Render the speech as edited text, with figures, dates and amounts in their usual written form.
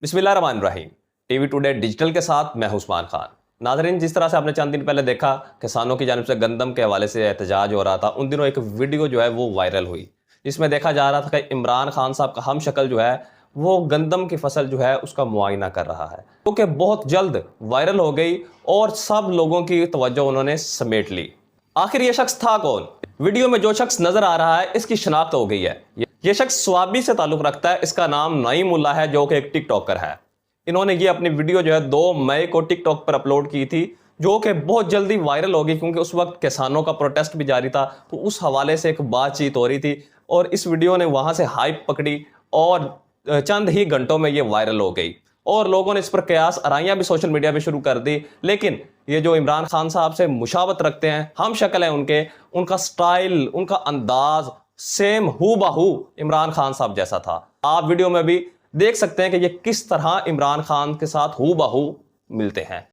बिस्मिल्लाहिर्रहमानिर्रहीम। TV today digital के साथ मैं उस्मान खान। नाज़रीन, जिस तरह से आपने चंद दिन पहले देखा किसानों की जानिब से गंदम के हवाले से एहतजाज हो रहा था, उन दिनों एक वीडियो जो है वो वायरल हुई, जिसमें देखा जा रहा था कि इमरान खान साहब का हम शक्ल जो है वो गंदम की फसल जो है उसका मुआयना कर रहा है, क्योंकि बहुत जल्द वायरल हो गई और सब लोगों की तवज्जो उन्होंने समेट ली। आखिर ये शख्स था कौन? वीडियो में जो शख्स नजर आ रहा है इसकी शनाख्त हो गई है। ये शख्स स्वाबी से ताल्लुक रखता है। इसका नाम नईमुल्लाह है, जो कि एक टिकटॉकर है। इन्होंने ये अपनी वीडियो जो है 2 मई को टिकटॉक पर अपलोड की थी, जो कि बहुत जल्दी वायरल हो गई, क्योंकि उस वक्त किसानों का प्रोटेस्ट भी जारी था, तो उस हवाले से एक बातचीत हो रही थी और इस वीडियो ने वहां से हाइप पकड़ी और चंद ही घंटों में ये वायरल हो गई और लोगों ने इस पर कयास आराइयां भी सोशल मीडिया पे शुरू कर दी। लेकिन ये जो इमरान खान साहब से मुशावत रखते हैं, हम शक्ल है उनके, उनका स्टाइल, उनका अंदाज सेम हूबहू इमरान खान साहब जैसा था। आप वीडियो में भी देख सकते हैं कि ये किस तरह इमरान खान के साथ हूबहू मिलते हैं।